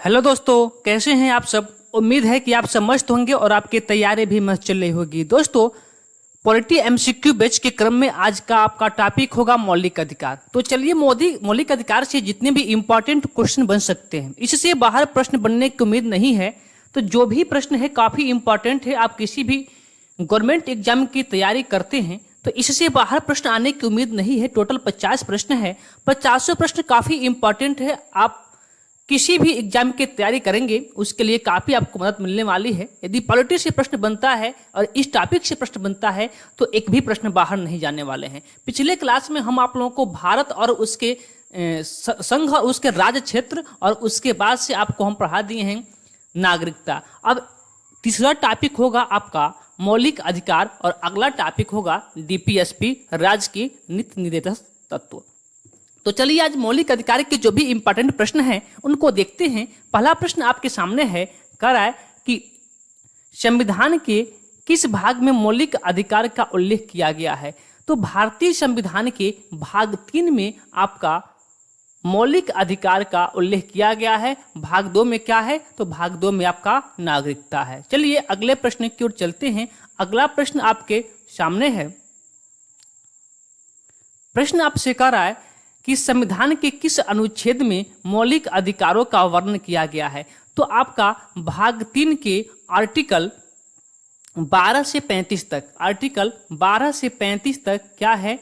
Hello दोस्तों, कैसे हैं आप सब। उम्मीद है कि आप सब मस्त होंगे और आपकी तैयारी भी मस्त चल रही होगी। दोस्तों, पॉलिटी एमसीक्यू बैच के क्रम में आज का आपका टॉपिक होगा मौलिक अधिकार। तो चलिए, मोदी मौलिक अधिकार से जितने भी इंपॉर्टेंट क्वेश्चन बन सकते हैं, इससे बाहर प्रश्न बनने की उम्मीद नहीं है। तो जो भी प्रश्न है काफ़ी इंपॉर्टेंट है। आप किसी भी गवर्नमेंट एग्जाम की तैयारी करते हैं तो इससे बाहर प्रश्न आने की उम्मीद नहीं है। टोटल 50 प्रश्न है। 50 प्रश्न काफ़ी इंपॉर्टेंट है। आप किसी भी एग्जाम की तैयारी करेंगे उसके लिए काफ़ी आपको मदद मिलने वाली है। यदि पॉलिटी से प्रश्न बनता है और इस टॉपिक से प्रश्न बनता है तो एक भी प्रश्न बाहर नहीं जाने वाले हैं। पिछले क्लास में हम आप लोगों को भारत और उसके संघ और उसके राज्य क्षेत्र और उसके बाद से आपको हम पढ़ा दिए हैं नागरिकता। अब तीसरा टॉपिक होगा आपका मौलिक अधिकार और अगला टॉपिक होगा डीपीएसपी, राज्य की नीति निर्देशक तत्व। तो चलिए, आज मौलिक अधिकार के जो भी इंपॉर्टेंट प्रश्न हैं उनको देखते हैं। पहला प्रश्न आपके सामने है, कह रहा है कि संविधान के किस भाग में मौलिक अधिकार का उल्लेख किया गया है। तो भारतीय संविधान के भाग 3 में आपका मौलिक अधिकार का उल्लेख किया गया है। भाग 2 में क्या है, तो भाग 2 में आपका नागरिकता है। चलिए अगले प्रश्न की ओर चलते हैं। अगला प्रश्न आपके सामने है। प्रश्न आपसे कह रहा है कि संविधान के किस अनुच्छेद में मौलिक अधिकारों का वर्णन किया गया है। तो आपका भाग 3 के आर्टिकल 12 से 35 तक, आर्टिकल 12 से 35 तक क्या है,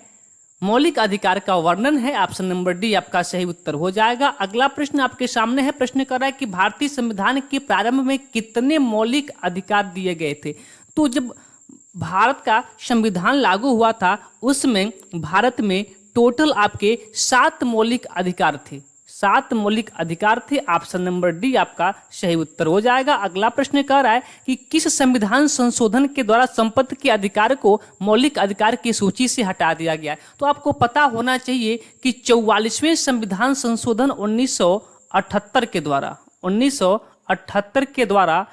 मौलिक अधिकार का वर्णन है। ऑप्शन नंबर डी आपका सही उत्तर हो जाएगा। अगला प्रश्न आपके सामने है। प्रश्न कर रहा है कि भारतीय संविधान के प्रारंभ में कितने मौलिक अधिकार दिए गए थे। तो जब भारत का संविधान लागू हुआ था उसमें भारत में टोटल आपके 7 मौलिक अधिकार थे। 7 मौलिक अधिकार थे। ऑप्शन नंबर डी आपका सही उत्तर हो जाएगा। अगला प्रश्न कह रहा है कि किस संविधान संशोधन के द्वारा संपत्ति के अधिकार को मौलिक अधिकार की सूची से हटा दिया गया है। तो आपको पता होना चाहिए कि 44वें संविधान संशोधन 1978 के द्वारा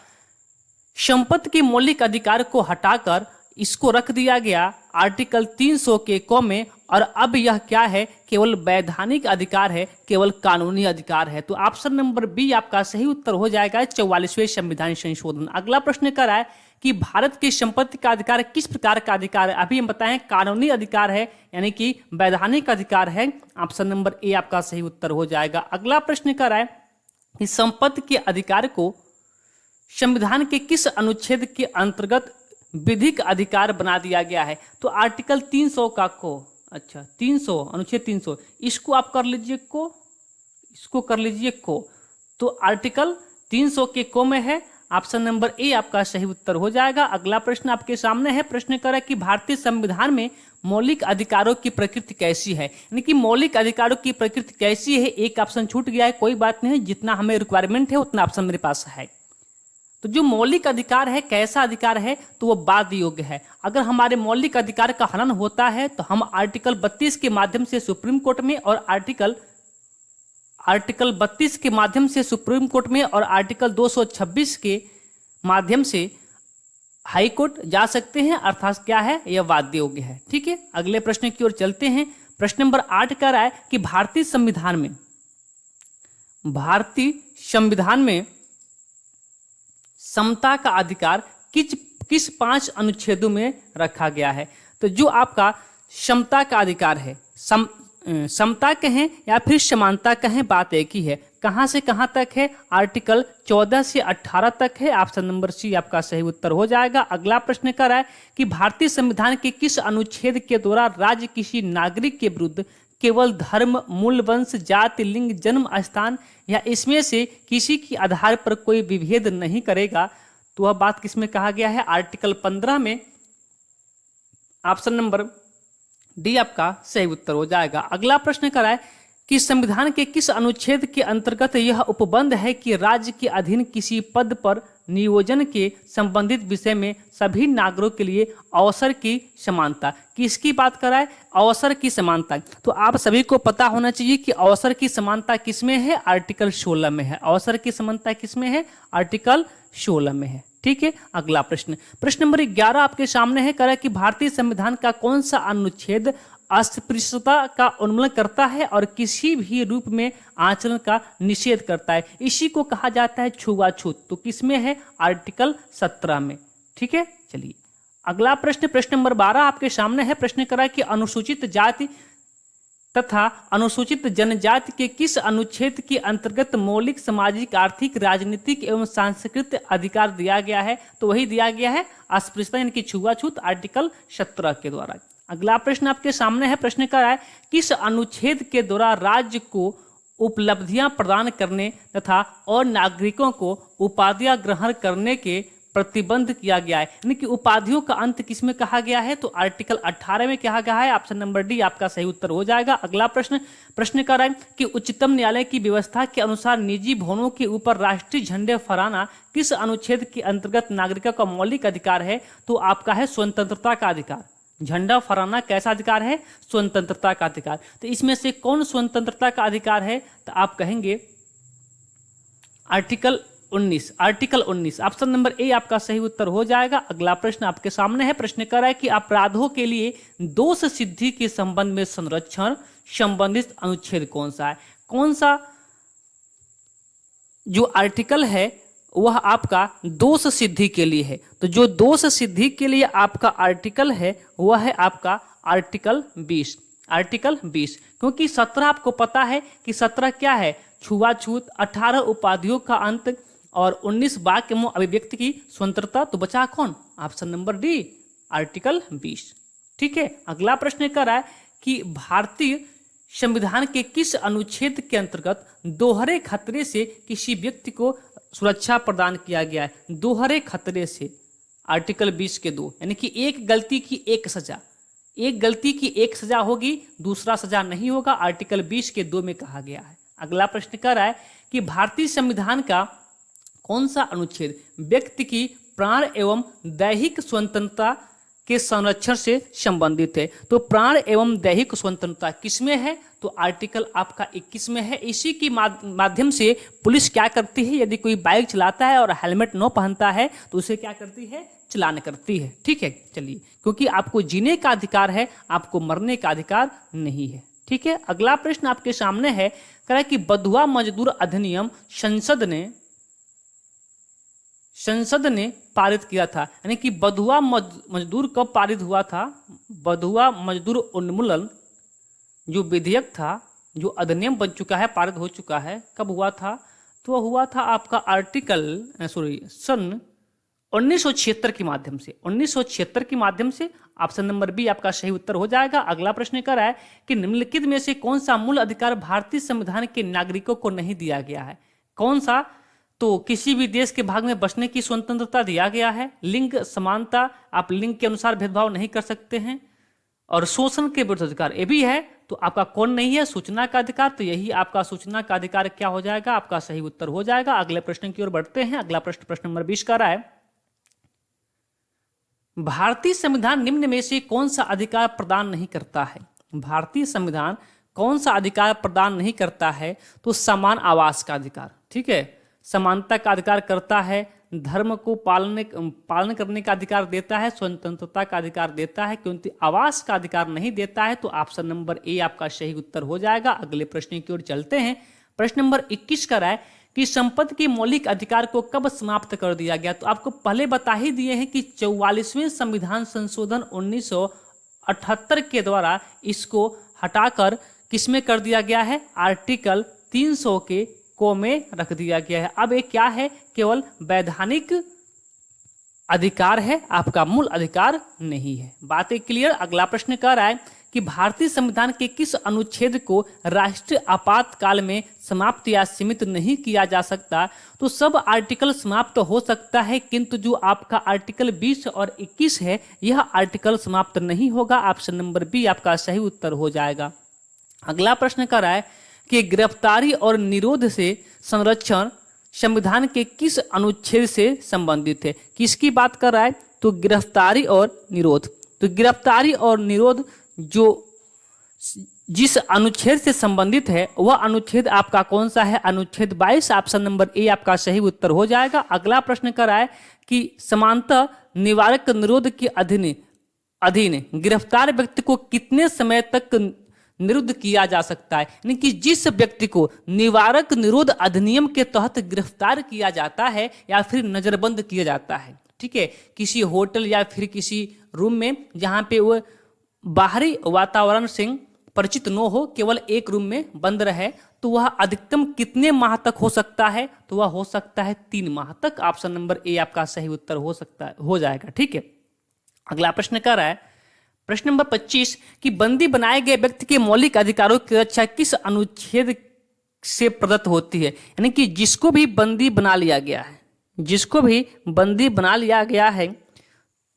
संपत्ति के मौलिक अधिकार को हटाकर इसको रख दिया गया आर्टिकल 300 के क में, और अब यह क्या है, केवल वैधानिक अधिकार है, केवल कानूनी अधिकार है। तो ऑप्शन नंबर बी आपका सही उत्तर हो जाएगा, 44वें संविधान संशोधन। अगला प्रश्न कर रहा है कि भारत की संपत्ति का अधिकार किस प्रकार का अधिकार है। अभी हम बताएं कानूनी अधिकार है, यानी कि वैधानिक अधिकार है। ऑप्शन नंबर ए आपका सही उत्तर हो जाएगा। अगला प्रश्न कर रहा है कि संपत्ति के अधिकार को संविधान के किस अनुच्छेद के अंतर्गत विधिक अधिकार बना दिया गया है। तो आर्टिकल 300 का को, अच्छा 300, अनुच्छेद 300, इसको आप कर लीजिए को, इसको कर लीजिए को। तो आर्टिकल 300 के को में है। ऑप्शन नंबर ए आपका सही उत्तर हो जाएगा। अगला प्रश्न आपके सामने है। प्रश्न कर रहा है कि भारतीय संविधान में मौलिक अधिकारों की प्रकृति कैसी है, यानी कि मौलिक अधिकारों की प्रकृति कैसी है। एक ऑप्शन छूट गया है, कोई बात नहीं, जितना हमें रिक्वायरमेंट है उतना ऑप्शन मेरे पास है। तो जो मौलिक अधिकार है कैसा अधिकार है, तो वो बाध्य योग्य है। अगर हमारे मौलिक अधिकार का हनन होता है तो हम आर्टिकल 32 के माध्यम से सुप्रीम कोर्ट में और आर्टिकल 32 के माध्यम से सुप्रीम कोर्ट में और आर्टिकल 226 के माध्यम से हाई कोर्ट जा सकते हैं, अर्थात क्या है, यह बाध्य योग्य है। ठीक है, अगले प्रश्न की ओर चलते हैं। प्रश्न नंबर 8 कह रहा है कि भारतीय संविधान में समता का अधिकार किस 5 अनुच्छेदों में रखा गया है। तो जो आपका समता का अधिकार है, समता कहें या फिर समानता कहें, बात एक ही है। कहां से कहां तक है, आर्टिकल 14 से 18 तक है। ऑप्शन नंबर सी आपका सही उत्तर हो जाएगा। अगला प्रश्न कर रहा है कि भारतीय संविधान के किस अनुच्छेद के द्वारा राज्य किसी नागरिक के विरुद्ध केवल धर्म, मूल वंश, जाति, लिंग, जन्म स्थान या इसमें से किसी के आधार पर कोई विभेद नहीं करेगा। तो वह बात किसमें कहा गया है, आर्टिकल 15 में। ऑप्शन नंबर डी आपका सही उत्तर हो जाएगा। अगला प्रश्न कर रहा है कि संविधान के किस अनुच्छेद के अंतर्गत यह उपबंध है कि राज्य के अधीन किसी पद पर नियोजन के संबंधित विषय में सभी नागरिकों के लिए अवसर की समानता। किसकी बात कर रहा है, अवसर की समानता। तो आप सभी को पता होना चाहिए कि अवसर की समानता किसमें है, आर्टिकल 16 में है। अवसर की समानता किसमें है, आर्टिकल 16 में है। ठीक है, अगला प्रश्न, प्रश्न नंबर 11 आपके सामने है। कह रहा है कि भारतीय संविधान का कौन सा अनुच्छेद अस्पृश्यता का उन्मूलन करता है और किसी भी रूप में आचरण का निषेध करता है। इसी को कहा जाता है छुआछूत। तो किसमें है? आर्टिकल 17 में। ठीक है, चलिए अगला प्रश्न नंबर 12 आपके सामने है। प्रश्न करा कि अनुसूचित जाति तथा अनुसूचित जनजाति के किस अनुच्छेद के अंतर्गत मौलिक सामाजिक आर्थिक राजनीतिक एवं सांस्कृतिक अधिकार दिया गया है? तो वही दिया गया है अस्पृश्यता यानी कि छुआछूत, आर्टिकल 17 के द्वारा। अगला प्रश्न आपके सामने है। प्रश्न का है किस अनुच्छेद के द्वारा राज्य को उपलब्धियां प्रदान करने तथा और नागरिकों को उपाधियां ग्रहण करने के प्रतिबंध किया गया है? यानी कि उपाधियों का अंत किसमें कहा गया है? तो आर्टिकल 18 में कहा गया है। ऑप्शन नंबर डी आपका सही उत्तर हो जाएगा। अगला प्रश्न कर रहा है कि उच्चतम न्यायालय की व्यवस्था के अनुसार निजी भवनों के ऊपर राष्ट्रीय झंडे फहराना किस अनुच्छेद के अंतर्गत नागरिकों का मौलिक अधिकार है? तो आपका है स्वतंत्रता का अधिकार। झंडा फहराना कैसा अधिकार है? स्वतंत्रता का अधिकार। तो इसमें से कौन स्वतंत्रता का अधिकार है? तो आप कहेंगे article 19। Article 19 option number A आपका सही उत्तर हो जाएगा। अगला प्रश्न आपके सामने है। प्रश्न कर रहा है कि अपराधों के लिए दोष सिद्धि के संबंध में संरक्षण संबंधित अनुच्छेद कौन सा है? कौन सा जो आर्टिकल है वह आपका दोष सिद्धि के लिए है? तो जो दोष सिद्धि के लिए आपका आर्टिकल है वह है आपका आर्टिकल 20। आर्टिकल 20 क्योंकि 17 आपको पता है कि 17 क्या है? छुआछूत, 18 उपाधियों का अंत और 19 वाक्य में अभिव्यक्ति की स्वतंत्रता। तो बचा कौन? Option number D article 20। ठीक है, अगला प्रश्न कर रहा है कि भारतीय संविधान के किस अनुच्छेद के अंतर्गत दोहरे खतरे से किसी व्यक्ति को सुरक्षा प्रदान किया गया है? दोहरे खतरे से आर्टिकल 20 के 2 यानी कि एक गलती की एक सजा, एक गलती की एक सजा होगी, दूसरा सजा नहीं होगा। आर्टिकल 20 के 2 में कहा गया है। अगला प्रश्न कर रहा है कि भारतीय संविधान का कौन सा अनुच्छेद व्यक्ति की प्राण एवं दैहिक स्वतंत्रता के संरक्षण से संबंधित है? तो प्राण एवं दैहिक स्वतंत्रता किसमें है? तो आर्टिकल आपका 21 में है। इसी के माध्यम से पुलिस क्या करती है? यदि कोई बाइक चलाता है और हेलमेट न पहनता है तो उसे क्या करती है? चलान करती है। ठीक है, चलिए क्योंकि आपको जीने का अधिकार है, आपको मरने का अधिकार नहीं है। ठीक है, अगला प्रश्न आपके सामने है। कह रहा है कि बंधुआ मजदूर अधिनियम संसद ने पारित किया था। यानी कि बंधुआ मजदूर कब पारित हुआ था? बंधुआ मजदूर उन्मूलन जो विधेयक था, जो अधिनियम बन चुका है, पारित हो चुका है, कब हुआ था? तो हुआ था आपका सन 1976 के माध्यम से। 1976 के माध्यम से ऑप्शन नंबर बी आपका सही उत्तर हो जाएगा। अगला प्रश्न कर रहा है कि निम्नलिखित में से कौन सा मूल अधिकार भारतीय संविधान के नागरिकों को नहीं दिया गया है? कौन सा? तो किसी भी देश के भाग में बसने की स्वतंत्रता दिया गया है। लिंग समानता, आप लिंग के अनुसार भेदभाव नहीं कर सकते हैं। और शोषण के विरुद्ध अधिकार ये भी है। तो आपका कौन नहीं है? सूचना का अधिकार। तो यही आपका सूचना का अधिकार क्या हो जाएगा? आपका सही उत्तर हो जाएगा। अगले प्रश्न की ओर बढ़ते हैं। अगला प्रश्न नंबर 20 का रहा है भारतीय संविधान निम्न में से कौन सा अधिकार प्रदान नहीं करता है? भारतीय संविधान कौन सा अधिकार प्रदान नहीं करता है? तो समान आवास का अधिकार। ठीक है, समानता का अधिकार करता है, धर्म को पालन करने का अधिकार देता है, स्वतंत्रता का अधिकार देता है, क्योंकि आवास का अधिकार नहीं देता है। तो ऑप्शन नंबर ए आपका सही उत्तर हो जाएगा। अगले प्रश्न की ओर चलते हैं। प्रश्न नंबर 21 का रहा है कि संपत्ति के मौलिक अधिकार को कब समाप्त कर दिया गया? तो आपको पहले बता ही दिए हैं कि 44वें संविधान संशोधन 1978 के द्वारा इसको हटाकर किसमें कर दिया गया है? आर्टिकल 300 के को में रख दिया गया है। अब ये क्या है? केवल वैधानिक अधिकार है, आपका मूल अधिकार नहीं है। बातें क्लियर। अगला प्रश्न कह रहा है कि भारतीय संविधान के किस अनुच्छेद को राष्ट्रीय आपातकाल में समाप्त या सीमित नहीं किया जा सकता? तो सब आर्टिकल समाप्त हो सकता है, किंतु जो आपका आर्टिकल 20 और 21 है यह आर्टिकल समाप्त नहीं होगा। ऑप्शन नंबर बी आपका सही उत्तर हो जाएगा। अगला प्रश्न कर रहा है कि गिरफ्तारी और निरोध से संरक्षण संविधान के किस अनुच्छेद से संबंधित है? किसकी बात कर रहा है? तो गिरफ्तारी और निरोध। तो गिरफ्तारी और निरोध जो जिस अनुच्छेद से संबंधित है वह अनुच्छेद आपका कौन सा है? अनुच्छेद 22। ऑप्शन नंबर ए आपका सही उत्तर हो जाएगा। अगला प्रश्न कर रहा है कि समानता निवारक निरोध के अधीन अधीन गिरफ्तार व्यक्ति को कितने समय तक निरुद्ध किया जा सकता है, यानी कि जिस व्यक्ति को निवारक निरोध अधिनियम के तहत गिरफ्तार किया जाता है या फिर नजरबंद किया जाता है, ठीक है, किसी होटल या फिर किसी रूम में जहां पे वो बाहरी वातावरण से परिचित न हो, केवल एक रूम में बंद रहे, तो वह अधिकतम कितने माह तक हो सकता है, तो वह हो सकता है 3 माह तक। ऑप्शन नंबर ए आपका सही उत्तर हो सकता है, हो जाएगा, ठीक है। अगला प्रश्न कह रहा है, प्रश्न नंबर 25 कि बंदी बनाए गए व्यक्ति के मौलिक अधिकारों की रक्षा किस अनुच्छेद से प्रदत्त होती है, यानी कि जिसको भी बंदी बना लिया गया है, जिसको भी बंदी बना लिया गया है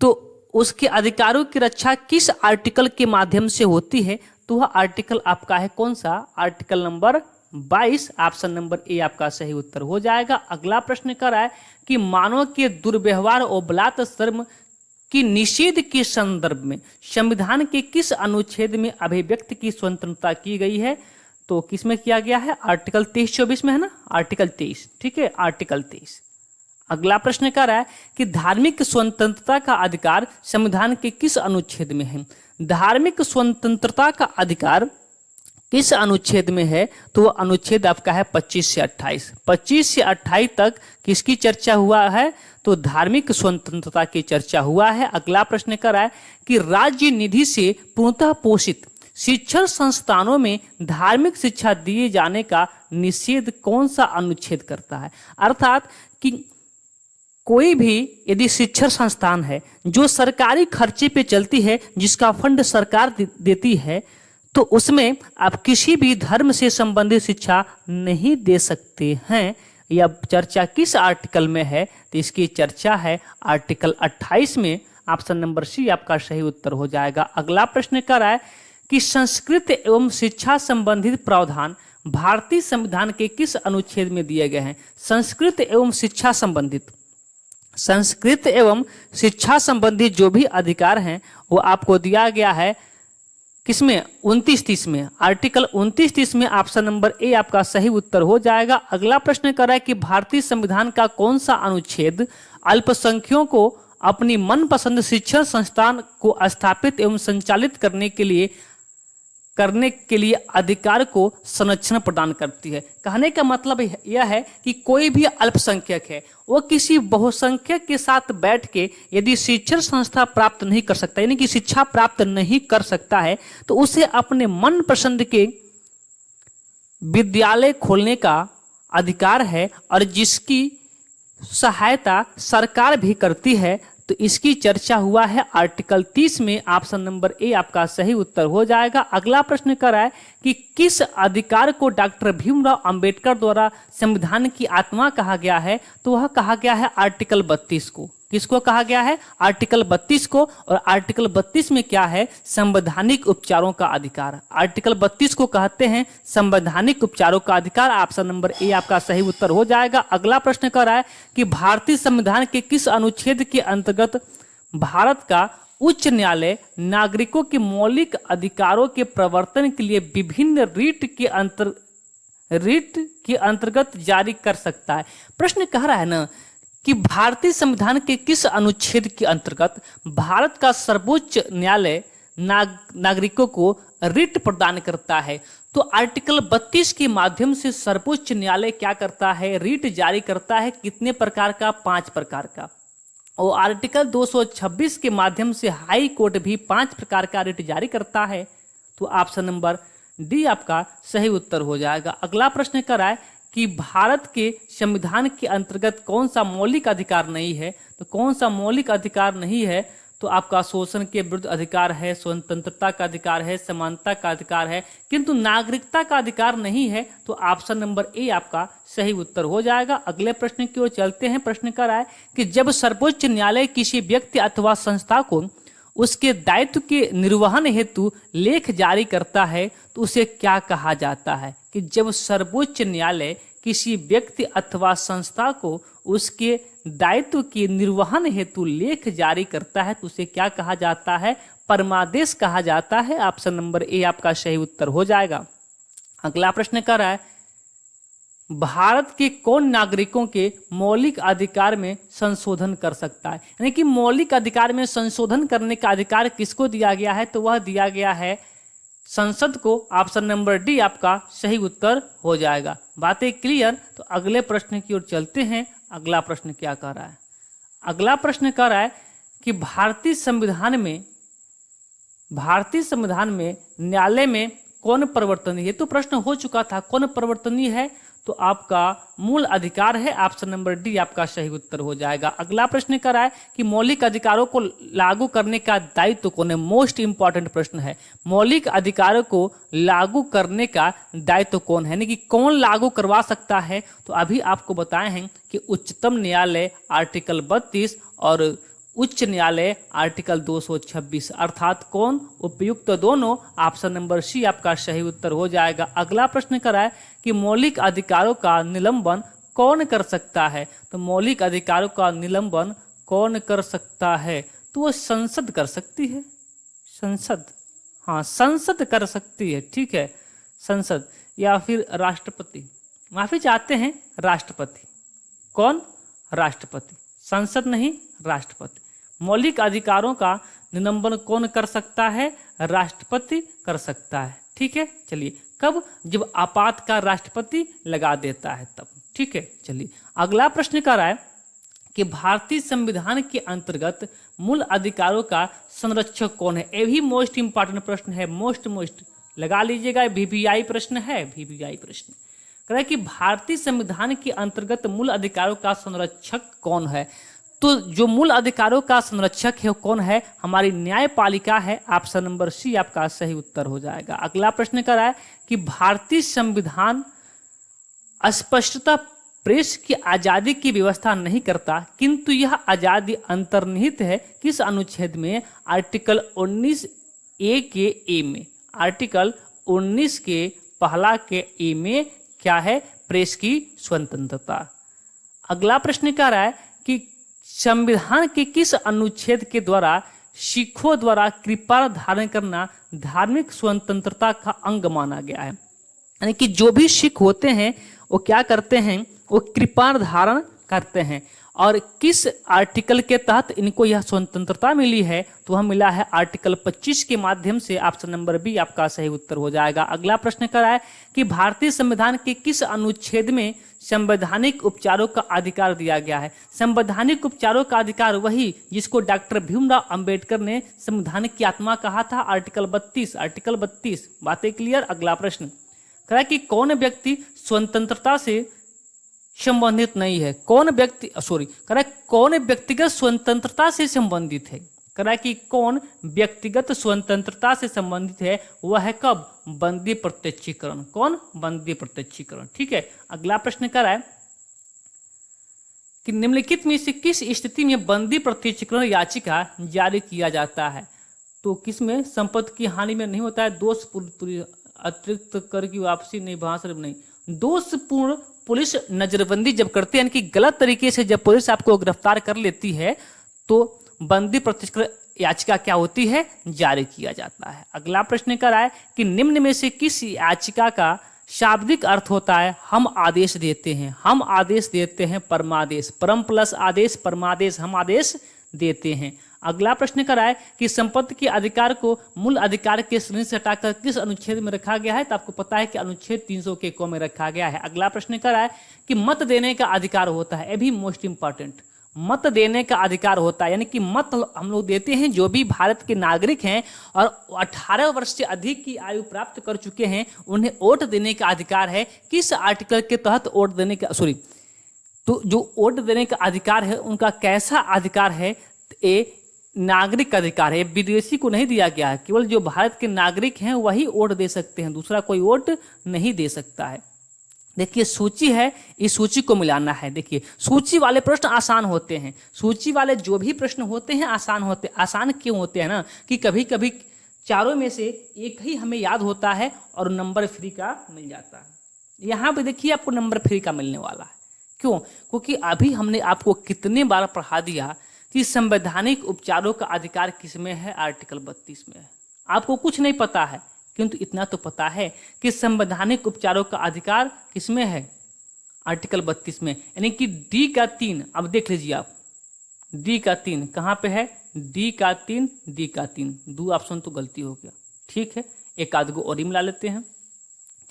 तो उसके अधिकारों की रक्षा किस आर्टिकल के माध्यम से होती है, तो वह आर्टिकल आपका है कौन सा, article number 22। Option number A आपका सही उत्तर हो जाएगा। अगला प्रश्न कर रहा है कि मानव के दुर्व्यवहार और बलात्कार की निषेध के संदर्भ में संविधान के किस अनुच्छेद में अभिव्यक्ति की स्वतंत्रता की गई है, तो किसमें किया गया है, आर्टिकल 23-24 में है ना, आर्टिकल 23, ठीक है, आर्टिकल 23। अगला प्रश्न कर रहा है कि धार्मिक स्वतंत्रता का अधिकार संविधान के किस अनुच्छेद में है, धार्मिक स्वतंत्रता का अधिकार किस अनुच्छेद में है, तो वह अनुच्छेद आपका है 25 से 28। 25 से 28 तक किसकी चर्चा हुआ है, तो धार्मिक स्वतंत्रता की चर्चा हुआ है। अगला प्रश्न कर रहा है कि राज्य निधि से पूर्णतः पोषित शिक्षण संस्थानों में धार्मिक शिक्षा दिए जाने का निषेध कौन सा अनुच्छेद करता है, अर्थात कि कोई भी यदि शिक्षण संस्थान है जो सरकारी खर्चे पे चलती है, जिसका फंड सरकार देती है, तो उसमें आप किसी भी धर्म से संबंधित शिक्षा नहीं दे सकते हैं। यह चर्चा किस आर्टिकल में है, तो इसकी चर्चा है आर्टिकल 28 में। ऑप्शन नंबर सी आपका सही उत्तर हो जाएगा। अगला प्रश्न कर रहा है कि संस्कृत एवं शिक्षा संबंधित प्रावधान भारतीय संविधान के किस अनुच्छेद में दिए गए हैं, संस्कृत एवं शिक्षा संबंधित, संस्कृत एवं शिक्षा संबंधित जो भी अधिकार हैं वो आपको दिया गया है किसमें, 29-30 में, आर्टिकल 29-30 में। ऑप्शन नंबर ए आपका सही उत्तर हो जाएगा। अगला प्रश्न कर रहा है कि भारतीय संविधान का कौन सा अनुच्छेद अल्पसंख्यकों को अपनी मनपसंद शिक्षण संस्थान को स्थापित एवं संचालित करने के लिए अधिकार को संरक्षण प्रदान करती है। कहने का मतलब यह है कि कोई भी अल्पसंख्यक है वो किसी बहुसंख्यक के साथ बैठ के यदि शिक्षण संस्था प्राप्त नहीं कर सकता, यानी कि शिक्षा प्राप्त नहीं कर सकता है, तो उसे अपने मन पसंद के विद्यालय खोलने का अधिकार है, और जिसकी सहायता सरकार भी करती है। तो इसकी चर्चा हुआ है आर्टिकल 30 में। ऑप्शन नंबर ए आपका सही उत्तर हो जाएगा। अगला प्रश्न कर रहा है कि किस अधिकार को डॉक्टर भीमराव अंबेडकर द्वारा संविधान की आत्मा कहा गया है, तो वह कहा गया है आर्टिकल 32 को। किसको कहा गया है, आर्टिकल 32 को। और आर्टिकल 32 में क्या है, संवैधानिक उपचारों का अधिकार। आर्टिकल 32 को कहते हैं संवैधानिक उपचारों का अधिकार। ऑप्शन नंबर ए आपका सही उत्तर हो जाएगा। अगला प्रश्न कर रहा है कि भारतीय संविधान के किस अनुच्छेद के अंतर्गत भारत का उच्च न्यायालय नागरिकों के मौलिक अधिकारों के प्रवर्तन के लिए विभिन्न रीट के अंतर्गत जारी कर सकता है। प्रश्न कह रहा है ना कि भारतीय संविधान के किस अनुच्छेद के अंतर्गत भारत का सर्वोच्च न्यायालय नागरिकों को रिट प्रदान करता है। तो आर्टिकल 32 के माध्यम से सर्वोच्च न्यायालय क्या करता है, रिट जारी करता है। कितने प्रकार का, 5 प्रकार का। और आर्टिकल 226 के माध्यम से हाई कोर्ट भी 5 प्रकार का रिट जारी करता है। तो ऑप्शन नंबर डी आपका सही उत्तर हो जाएगा। अगला प्रश्न कर रहा है कि भारत के संविधान के अंतर्गत कौन सा मौलिक अधिकार नहीं है, तो कौन सा मौलिक अधिकार नहीं है, तो आपका शोषण के विरुद्ध अधिकार है, स्वतंत्रता का अधिकार है, समानता का अधिकार है, किंतु नागरिकता का अधिकार नहीं है। तो ऑप्शन नंबर ए आपका सही उत्तर हो जाएगा। अगले प्रश्न की ओर चलते हैं। प्रश्न कर रहा है कि जब सर्वोच्च न्यायालय किसी व्यक्ति अथवा संस्था को उसके दायित्व के निर्वहन हेतु लेख जारी करता है तो उसे क्या कहा जाता है, कि जब सर्वोच्च न्यायालय किसी व्यक्ति अथवा संस्था को उसके दायित्व के निर्वहन हेतु लेख जारी करता है तो उसे क्या कहा जाता है, परमादेश कहा जाता है। ऑप्शन नंबर ए आपका सही उत्तर हो जाएगा। अगला प्रश्न कर रहा है भारत के कौन नागरिकों के मौलिक अधिकार में संशोधन कर सकता है? यानी कि मौलिक अधिकार में संशोधन करने का अधिकार किसको दिया गया है? तो वह दिया गया है संसद को। ऑप्शन नंबर डी आपका सही उत्तर हो जाएगा। बातें क्लियर? तो अगले प्रश्न की ओर चलते हैं। अगला प्रश्न क्या कह रहा है? अगला प्रश्न कह रहा है कि भारतीय संविधान में न्यायालय में कौन परिवर्तनीय है? तो प्रश्न हो चुका था, कौन परिवर्तनीय है? तो आपका मूल अधिकार है। ऑप्शन नंबर डी आपका सही उत्तर हो जाएगा। अगला प्रश्न कर रहा है कि मौलिक अधिकारों को लागू करने का दायित्व कौन है? मोस्ट इंपॉर्टेंट प्रश्न है। मौलिक अधिकारों को लागू करने का दायित्व कौन है, यानी कि कौन लागू करवा सकता है? तो अभी आपको बताए हैं कि उच्चतम न्यायालय आर्टिकल 32 और उच्च न्यायालय आर्टिकल 226, अर्थात कौन? उपयुक्त दोनों। ऑप्शन नंबर सी आपका सही उत्तर हो जाएगा। अगला प्रश्न कर रहा है कि मौलिक अधिकारों का निलंबन कौन कर सकता है? तो मौलिक अधिकारों का निलंबन कौन कर सकता है? तो वो संसद कर सकती है। संसद, हाँ संसद कर सकती है, ठीक है, संसद या फिर राष्ट्रपति। माफी चाहते हैं, राष्ट्रपति। कौन? राष्ट्रपति। संसद नहीं, राष्ट्रपति। मौलिक अधिकारों का निलंबन कौन कर सकता है? राष्ट्रपति कर सकता है, ठीक है। चलिए, कब? जब आपातकाल राष्ट्रपति लगा देता है तब, ठीक है। चलिए, अगला प्रश्न कर रहा है कि भारतीय संविधान के अंतर्गत मूल अधिकारों का संरक्षक कौन है? ये भी मोस्ट इंपॉर्टेंट प्रश्न है। मोस्ट लगा लीजिएगा, वीवीआई प्रश्न है, वीवीआई प्रश्न। कह रहा है कि भारतीय संविधान के अंतर्गत मूल अधिकारों का संरक्षक कौन है? तो जो मूल अधिकारों का संरक्षक है कौन है? हमारी न्यायपालिका है। ऑप्शन नंबर सी आपका सही उत्तर हो जाएगा। अगला प्रश्न कर रहा है कि भारतीय संविधान स्पष्टता प्रेस की आजादी की व्यवस्था नहीं करता, किंतु यह आजादी अंतर्निहित है किस अनुच्छेद में? आर्टिकल 19 ए के ए में। आर्टिकल 19 के पहला के ए में क्या है? प्रेस की स्वतंत्रता। अगला प्रश्न कह रहा है कि संविधान के किस अनुच्छेद के द्वारा सिखों द्वारा कृपाण धारण करना धार्मिक स्वतंत्रता का अंग माना गया है? यानी कि जो भी सिख होते हैं वो क्या करते हैं? वो कृपाण धारण करते हैं। और किस आर्टिकल के तहत इनको यह स्वतंत्रता मिली है? तो वह मिला है आर्टिकल 25 के माध्यम से। ऑप्शन नंबर बी आपका सही उत्तर हो जाएगा। अगला प्रश्न कर रहा है कि भारतीय संविधान के किस अनुच्छेद में संवैधानिक उपचारों का अधिकार दिया गया है? संवैधानिक उपचारों का अधिकार वही जिसको डॉक्टर भीमराव अंबेडकर ने संविधान की आत्मा कहा था, आर्टिकल 32। आर्टिकल 32। बातें क्लियर? अगला प्रश्न कह रहा है कि कौन व्यक्ति स्वतंत्रता से संबंधित नहीं है? कौन व्यक्ति कह रहा है कौन व्यक्तिगत स्वतंत्रता से संबंधित है? कह रहा है कि कौन व्यक्तिगत स्वतंत्रता से संबंधित है? वह है कब? बंदी प्रत्यक्षीकरण। कौन? बंदी प्रत्यक्षीकरण, ठीक है। अगला प्रश्न कर रहा है कि निम्नलिखित में से किस स्थिति में बंदी प्रत्यक्षीकरण याचिका जारी किया जाता है? तो किसमें? संपत्ति की हानि में नहीं होता है, दोषपूर्ण अतिरिक्त कर की वापसी नहीं, भाषण नहीं, दोषपूर्ण पुलिस नजरबंदी जब करती है, यानी कि गलत तरीके से जब पुलिस आपको गिरफ्तार कर लेती है तो बंदी प्रत्यक्षीकरण याचिका क्या होती है? जारी किया जाता है। अगला प्रश्न कर रहा है कि निम्न में से किस याचिका का शाब्दिक अर्थ होता है? हम आदेश देते हैं। हम आदेश देते हैं, परमादेश। परम प्लस आदेश, परमादेश, हम आदेश देते हैं। अगला प्रश्न कर रहा है कि संपत्ति के अधिकार को मूल अधिकार के श्रेणी से हटाकर किस अनुच्छेद में रखा गया है? तो आपको पता है कि अनुच्छेद 300 के क में रखा गया है। अगला प्रश्न कर रहा है कि मत देने का अधिकार होता है। ये भी मोस्ट इंपॉर्टेंट। मत देने का अधिकार होता है, यानी कि मत हम लोग देते हैं जो भी भारत के नागरिक हैं और 18 वर्ष से अधिक की आयु प्राप्त कर चुके हैं, उन्हें वोट देने का अधिकार है। किस आर्टिकल के तहत वोट देने का तो जो वोट देने का अधिकार है उनका कैसा अधिकार है? ये नागरिक अधिकार है, विदेशी को नहीं दिया गया है। केवल जो भारत के नागरिक हैं वही वोट दे सकते हैं, दूसरा कोई वोट नहीं दे सकता है। देखिए सूची है, इस सूची को मिलाना है। देखिए सूची वाले प्रश्न आसान होते हैं, सूची वाले जो भी प्रश्न होते हैं आसान होते हैं। आसान क्यों होते हैं ना कि कभी कभी चारों में से एक ही हमें याद होता है और नंबर फ्री का मिल जाता है। यहाँ पे देखिए आपको नंबर फ्री का मिलने वाला है। क्यों? क्योंकि अभी हमने आपको कितने बार पढ़ा दिया कि संवैधानिक उपचारों का अधिकार किसमें है? आर्टिकल 32 में है। आपको कुछ नहीं पता है, किंतु इतना तो पता है कि संवैधानिक उपचारों का अधिकार किसमें है? आर्टिकल 32 में, यानी कि डी का 3, अब देख लीजिए आप, डी का 3 कहाँ पे है, डी का 3, डी का 3, 2 ऑप्शन तो गलती हो गया, ठीक है, एक आध को और ही मिला लेते हैं।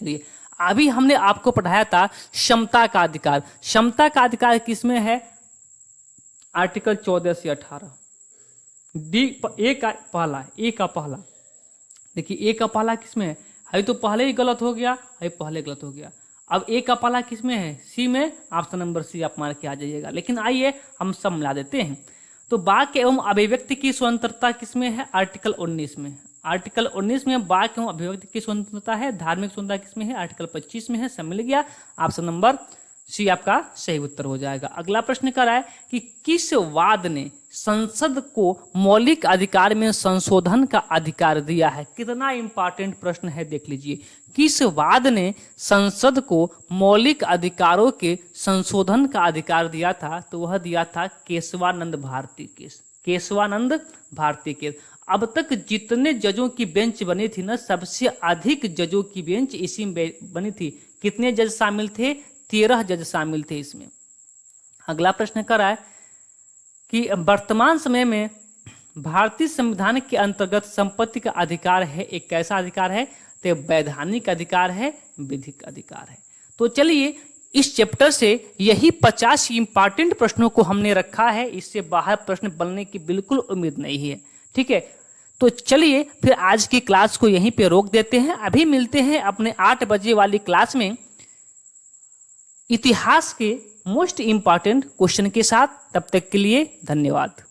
चलिए, अभी हमने आपको पढ़ाया था क्षमता का अधिकार। क्षमता का अधिकार किसमें है, आर्टिकल 14 से 18, डी ए का पहला, देखिए ए का पहला किसमें है, है तो पहले ही गलत हो गया, है पहले गलत हो गया। अब ए का पहला किसमें है, सी में, ऑप्शन नंबर सी आप मार के आ जाइएगा। लेकिन आइए हम सब मिला देते हैं। तो वाक्य एवं अभिव्यक्ति की स्वतंत्रता किसमें है, आर्टिकल 19 में। आर्टिकल 19 में वाक्य एवं अभिव्यक्ति की स्वतंत्रता है। धार्मिक स्वतंत्रता किसमें है, आर्टिकल 25 में है। सब मिल गया, ऑप्शन नंबर सी आपका सही उत्तर हो जाएगा। अगला प्रश्न कर रहा है कि किस वाद ने संसद को मौलिक अधिकार में संशोधन का अधिकार दिया है। कितना इंपॉर्टेंट प्रश्न है, देख लीजिए। किस वाद ने संसद को मौलिक अधिकारों के संशोधन का अधिकार दिया था, तो वह दिया था केशवानंद भारती केस। केशवानंद भारती केस। अब तक जितने जजों की बेंच बनी थी ना, सबसे अधिक जजों की बेंच इसी में बनी थी। कितने जज शामिल थे, 13 जज शामिल थे इसमें। अगला प्रश्न कर रहा है कि वर्तमान समय में भारतीय संविधान के अंतर्गत संपत्ति का अधिकार है, एक कैसा अधिकार है, तो वैधानिक अधिकार है, विधिक अधिकार है। तो चलिए, इस चैप्टर से यही 50 इंपॉर्टेंट प्रश्नों को हमने रखा है। इससे बाहर प्रश्न बनने की बिल्कुल उम्मीद नहीं है, ठीक है। तो चलिए फिर आज की क्लास को यहीं पे रोक देते हैं। अभी मिलते हैं अपने 8 बजे वाली क्लास में इतिहास के मोस्ट इंपॉर्टेंट क्वेश्चन के साथ। तब तक के लिए धन्यवाद।